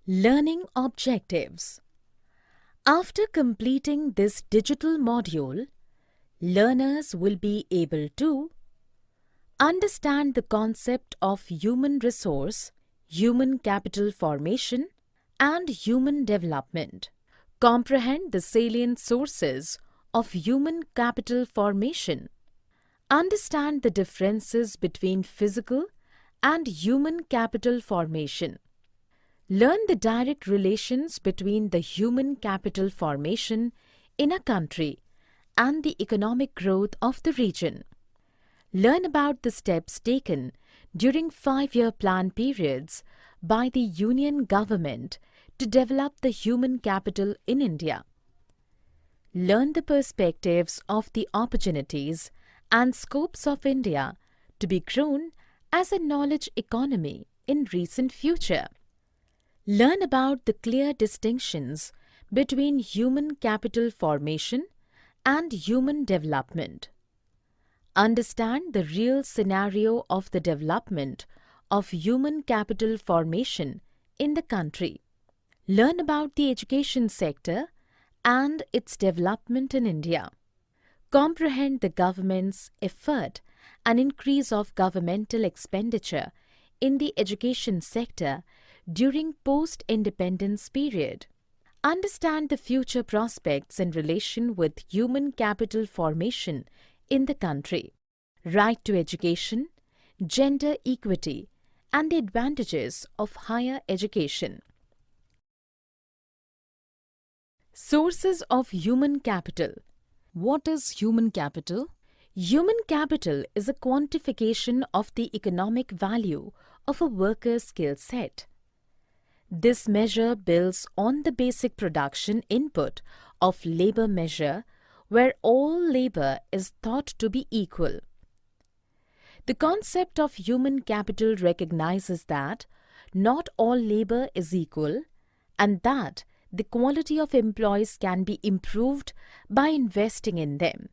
Learning objectives. After completing this digital module, learners will be able to understand the concept of human resource, human capital formation, and human development, comprehend the salient sources of human capital formation, understand the differences between physical and human capital formation, learn the direct relations between the human capital formation in a country and the economic growth of the region. Learn about the steps taken during 5-year plan periods by the Union government to develop the human capital in India. Learn the perspectives of the opportunities and scopes of India to be grown as a knowledge economy in recent future. Learn about the clear distinctions between human capital formation and human development. Understand the real scenario of the development of human capital formation in the country. Learn about the education sector and its development in India. Comprehend the government's effort and increase of governmental expenditure in the education sector during post-independence period. Understand the future prospects in relation with human capital formation in the country, right to education, gender equity, and the advantages of higher education. Sources of human capital. What is human capital? Human capital is a quantification of the economic value of a worker's skill set. This measure builds on the basic production input of labor measure, where all labor is thought to be equal. The concept of human capital recognizes that not all labor is equal and that the quality of employees can be improved by investing in them.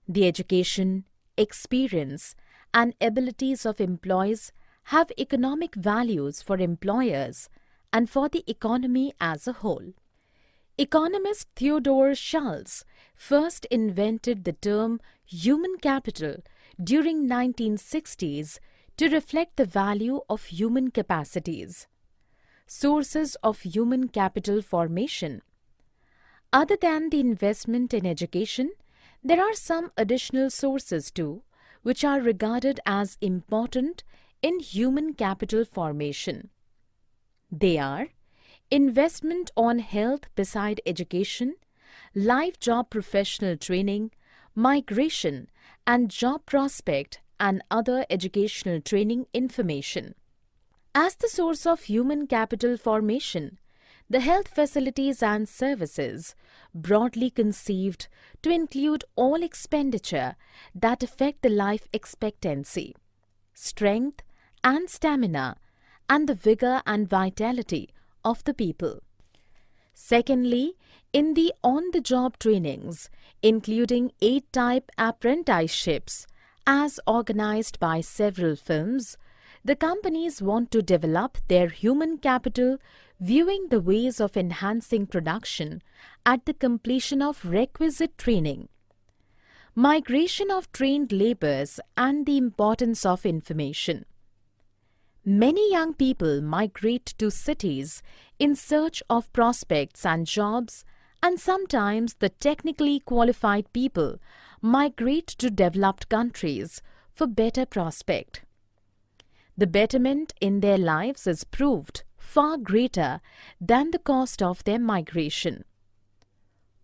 The education, experience, and abilities of employees have economic values for employers and for the economy as a whole. Economist Theodore Schultz first invented the term human capital during 1960s to reflect the value of human capacities. Sources of human capital formation. Other than the investment in education, there are some additional sources too, which are regarded as important in human capital formation. They are investment on health beside education, life job professional training, migration and job prospect and other educational training information. As the source of human capital formation, the health facilities and services, broadly conceived to include all expenditure that affect the life expectancy, strength and stamina, and the vigor and vitality of the people. Secondly, in the on-the-job trainings, including 8-type apprenticeships, as organized by several firms, the companies want to develop their human capital viewing the ways of enhancing production at the completion of requisite training. Migration of trained laborers and the importance of information. Many young people migrate to cities in search of prospects and jobs, and sometimes the technically qualified people migrate to developed countries for better prospect. The betterment in their lives is proved far greater than the cost of their migration.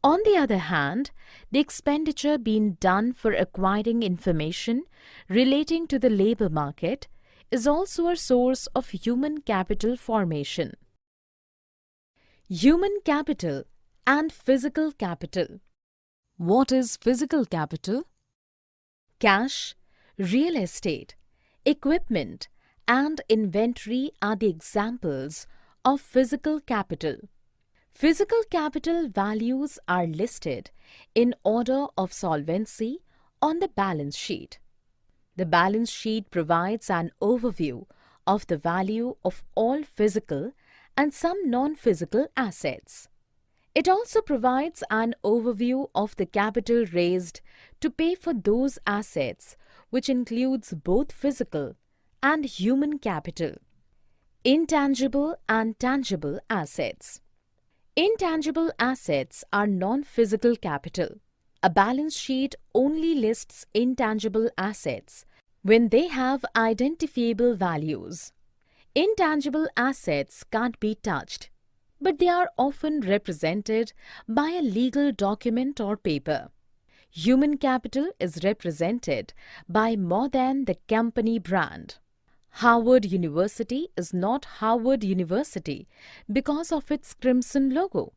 On the other hand, the expenditure being done for acquiring information relating to the labor market is also a source of human capital formation. Human capital and physical capital. What is physical capital? Cash, real estate, equipment, and inventory are the examples of physical capital. Physical capital values are listed in order of solvency on the balance sheet. The balance sheet provides an overview of the value of all physical and some non-physical assets. It also provides an overview of the capital raised to pay for those assets, which includes both physical and human capital. Intangible and tangible assets. Intangible assets are non-physical capital. A balance sheet only lists intangible assets when they have identifiable values. Intangible assets can't be touched, but they are often represented by a legal document or paper. Human capital is represented by more than the company brand. Harvard University is not Harvard University because of its crimson logo.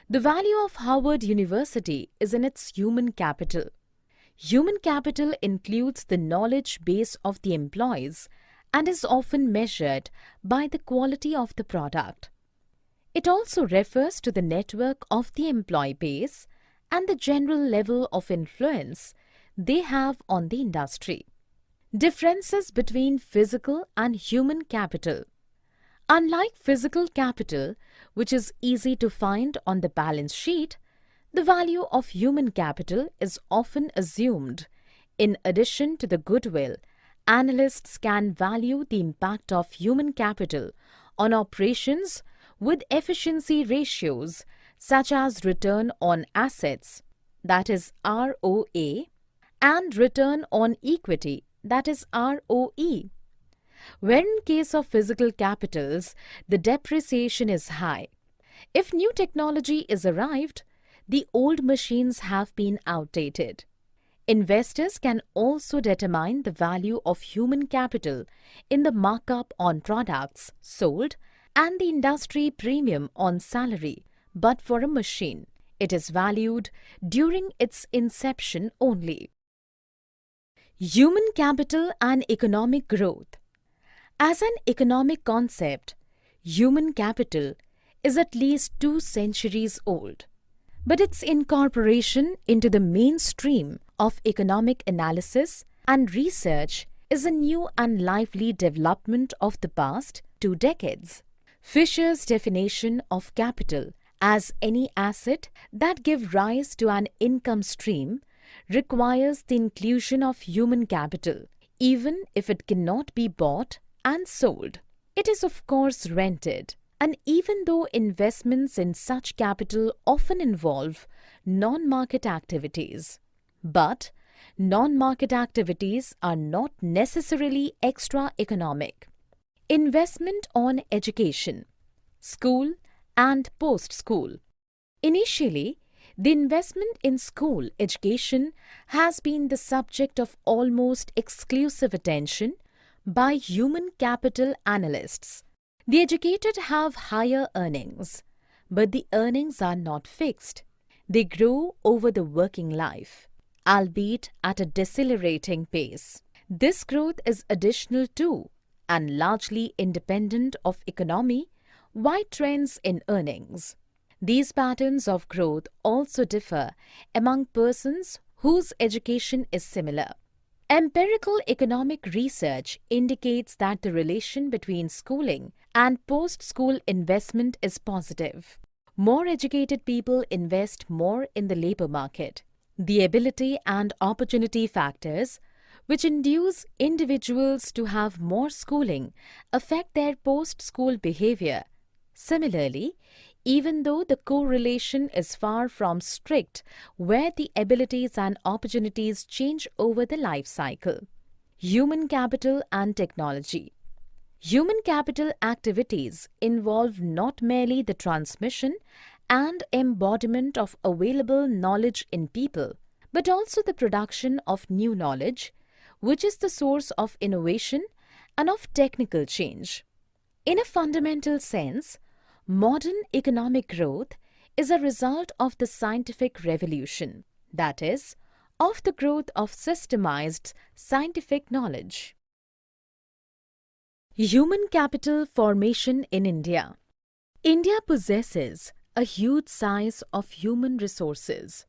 The value of Harvard University is in its human capital. Human capital includes the knowledge base of the employees and is often measured by the quality of the product. It also refers to the network of the employee base and the general level of influence they have on the industry. Differences between physical and human capital. Unlike physical capital, which is easy to find on the balance sheet, the value of human capital is often assumed. In addition to the goodwill, analysts can value the impact of human capital on operations with efficiency ratios such as return on assets, that is ROA, and return on equity, that is ROE. Where in case of physical capitals, the depreciation is high. If new technology is arrived, the old machines have been outdated. Investors can also determine the value of human capital in the markup on products sold and the industry premium on salary, but for a machine, it is valued during its inception only. Human capital and economic growth. As an economic concept, human capital is at least 2 centuries old, but its incorporation into the mainstream of economic analysis and research is a new and lively development of the past 2 decades. Fisher's definition of capital as any asset that give rise to an income stream requires the inclusion of human capital, even if it cannot be bought and sold. It is of course rented, and even though investments in such capital often involve non-market activities, but non-market activities are not necessarily extra-economic. Investment on education, school and post-school. Initially, the investment in school education has been the subject of almost exclusive attention by human capital analysts. The educated have higher earnings, but the earnings are not fixed. They grow over the working life, albeit at a decelerating pace. This growth is additional to and largely independent of economy-wide trends in earnings. These patterns of growth also differ among persons whose education is similar. Empirical economic research indicates that the relation between schooling and post-school investment is positive. More educated people invest more in the labor market. The ability and opportunity factors, which induce individuals to have more schooling, affect their post-school behavior. Similarly, even though the correlation is far from strict, where the abilities and opportunities change over the life cycle. Human capital and technology. Human capital activities involve not merely the transmission and embodiment of available knowledge in people, but also the production of new knowledge, which is the source of innovation and of technical change. In a fundamental sense, modern economic growth is a result of the scientific revolution, that is, of the growth of systemized scientific knowledge. Human capital formation in India. India possesses a huge size of human resources.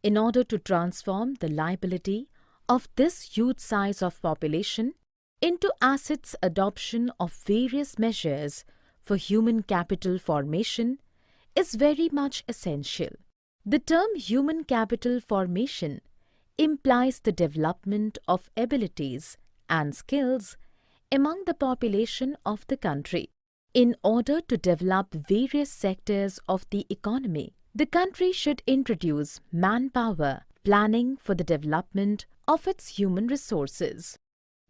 In order to transform the liability of this huge size of population into assets, adoption of various measures for human capital formation is very much essential. The term human capital formation implies the development of abilities and skills among the population of the country. In order to develop various sectors of the economy, the country should introduce manpower planning for the development of its human resources.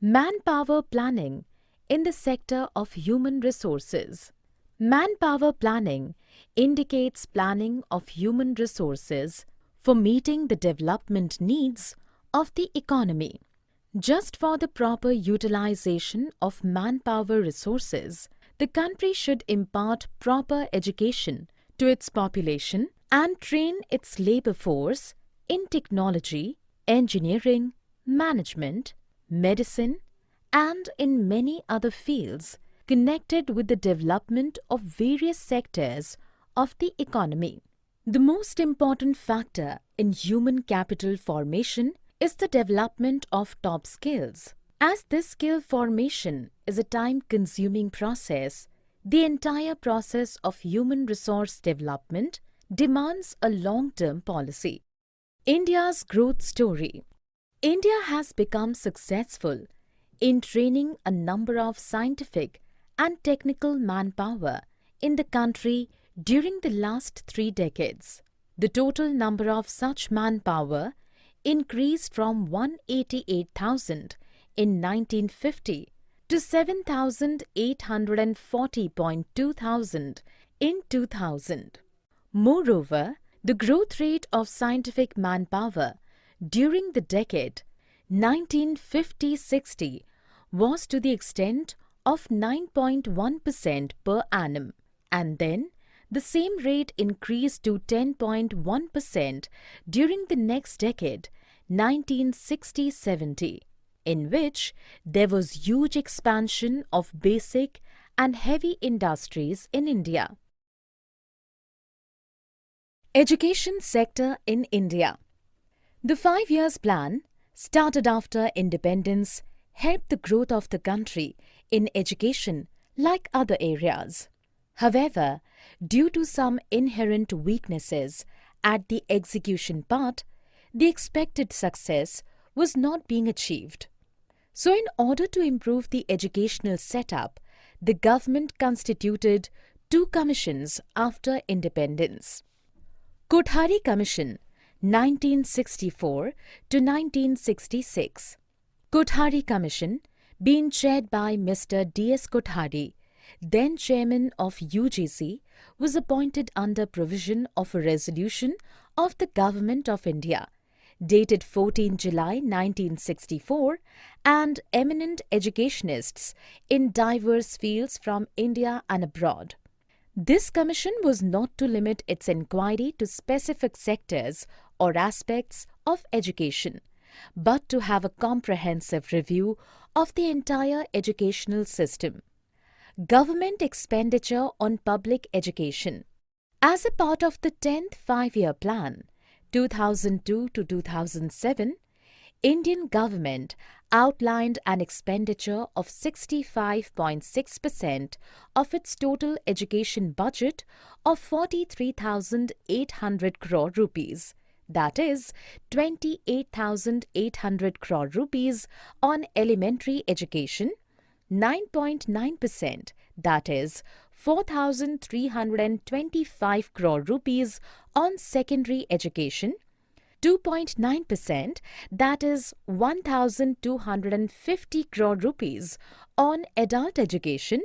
Manpower planning in the sector of human resources. Manpower planning indicates planning of human resources for meeting the development needs of the economy. Just for the proper utilization of manpower resources, the country should impart proper education to its population and train its labor force in technology, engineering, management, medicine, and in many other fields connected with the development of various sectors of the economy. The most important factor in human capital formation is the development of top skills. As this skill formation is a time-consuming process, the entire process of human resource development demands a long-term policy. India's growth story. India has become successful in training a number of scientific and technical manpower in the country during the last 3 decades. The total number of such manpower increased from 188,000 in 1950 to 7,840.2 thousand in 2000. Moreover, the growth rate of scientific manpower during the decade 1950-60 was to the extent of 9.1% per annum, and then the same rate increased to 10.1% during the next decade, 1960-70, in which there was huge expansion of basic and heavy industries in India. Education sector in India. The 5 years plan, started after independence, helped the growth of the country in education like other areas. However, due to some inherent weaknesses at the execution part, the expected success was not being achieved. So, in order to improve the educational setup, the government constituted 2 commissions after independence. Kothari Commission 1964 to 1966. Kothari Commission, being chaired by Mr. D.S. Kothari, then chairman of UGC, was appointed under provision of a resolution of the Government of India, dated 14 July 1964, and eminent educationists in diverse fields from India and abroad. This commission was not to limit its inquiry to specific sectors or aspects of education, but to have a comprehensive review of the entire educational system. Government expenditure on public education. As a part of the 10th 5-year plan, 2002 to 2007, Indian government outlined an expenditure of 65.6% of its total education budget of 43,800 crore rupees, that is 28,800 crore rupees on elementary education, 9.9%, that is 4,325 crore rupees on secondary education, 2.9%, that is 1,250 crore rupees on adult education,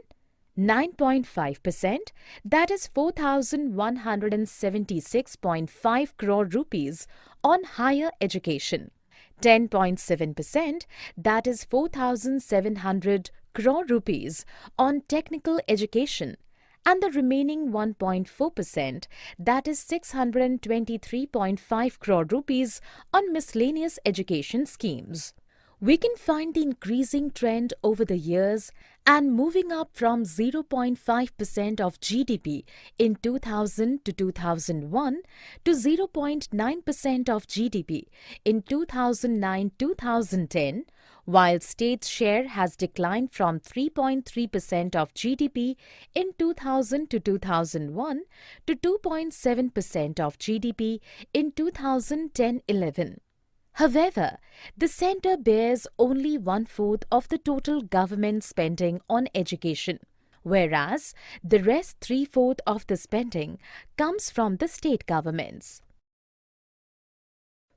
9.5%, that is 4,176.5 crore rupees on higher education, 10.7%, that is 4,700 crore rupees on technical education, and the remaining 1.4%, that is 623.5 crore rupees on miscellaneous education schemes. We can find the increasing trend over the years and moving up from 0.5% of GDP in 2000 to 2001 to 0.9% of GDP in 2009-2010, while state's share has declined from 3.3% of GDP in 2000 to 2001 to 2.7% of GDP in 2010-11. However, the centre bears only one-fourth of the total government spending on education, whereas the rest three-fourths of the spending comes from the state governments.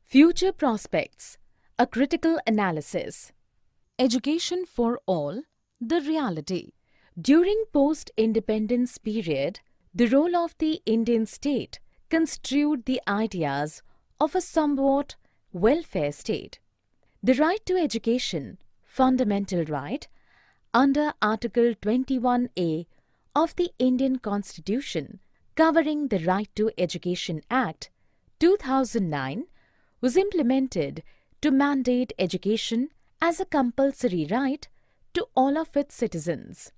Future prospects, a critical analysis. Education for all, the reality. During post-independence period, the role of the Indian state construed the ideas of a somewhat welfare state. The right to education, fundamental right, under Article 21A of the Indian Constitution covering the Right to Education Act 2009 was implemented to mandate education as a compulsory right to all of its citizens.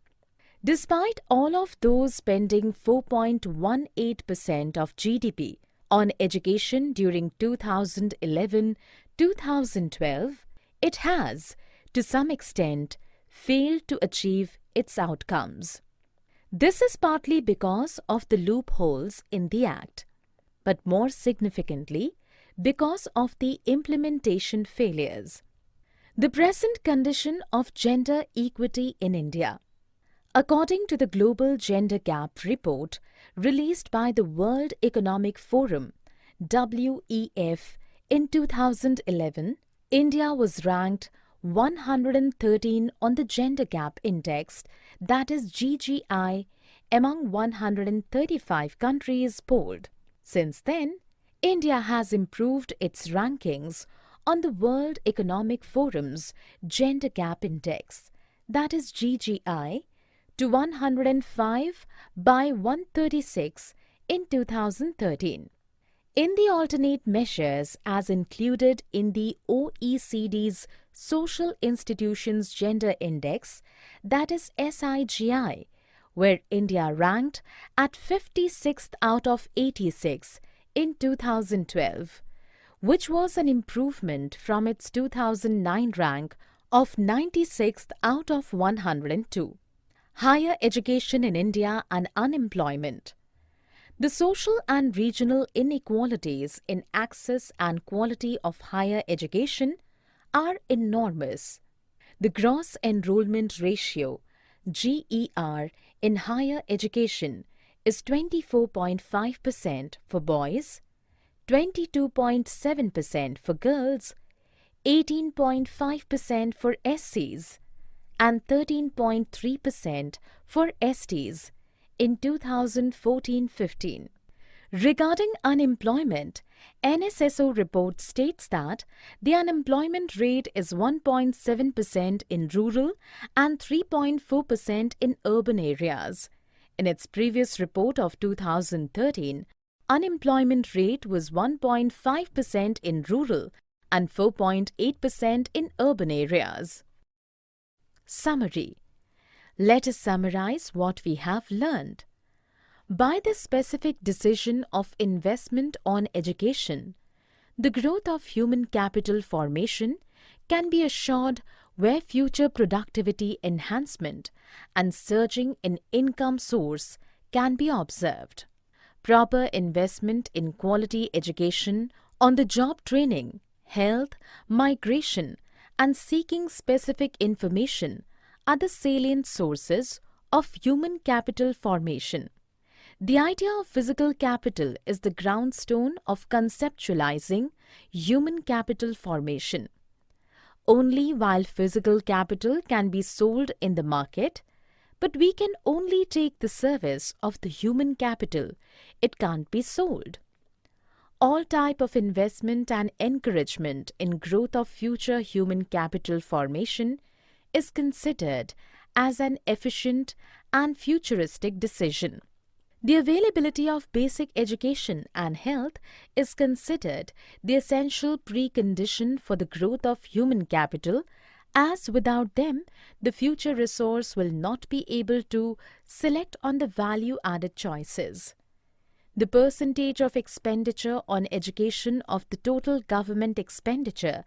Despite all of those spending 4.18% of GDP on education during 2011-2012, it has, to some extent, failed to achieve its outcomes. This is partly because of the loopholes in the Act, but more significantly, because of the implementation failures. The present condition of gender equity in India. According to the Global Gender Gap Report released by the World Economic Forum (WEF) in 2011, India was ranked 113 on the Gender Gap Index, that is GGI, among 135 countries polled. Since then, India has improved its rankings on the World Economic Forum's Gender Gap Index, that is GGI, to 105 by 136 in 2013. In the alternate measures as included in the OECD's Social Institutions Gender Index, that is SIGI, where India ranked at 56th out of 86 in 2012, which was an improvement from its 2009 rank of 96th out of 102. Higher education in India and unemployment. The social and regional inequalities in access and quality of higher education are enormous. The gross enrollment ratio, GER, in higher education is 24.5% for boys, 22.7% for girls, 18.5% for SCs, and 13.3% for STs in 2014-15. Regarding unemployment, NSSO report states that the unemployment rate is 1.7% in rural and 3.4% in urban areas. In its previous report of 2013, unemployment rate was 1.5% in rural and 4.8% in urban areas. Summary. Let us summarize what we have learned. By the specific decision of investment on education, the growth of human capital formation can be assured where future productivity enhancement and surging in income source can be observed. Proper investment in quality education, on the job training, health, migration, and seeking specific information are the salient sources of human capital formation. The idea of physical capital is the groundstone of conceptualizing human capital formation. Only while physical capital can be sold in the market, but we can only take the service of the human capital, it can't be sold. All type of investment and encouragement in growth of future human capital formation is considered as an efficient and futuristic decision. The availability of basic education and health is considered the essential precondition for the growth of human capital, as without them, the future resource will not be able to select on the value-added choices. The percentage of expenditure on education of the total government expenditure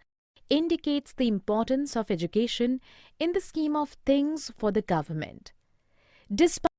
indicates the importance of education in the scheme of things for the government. Despite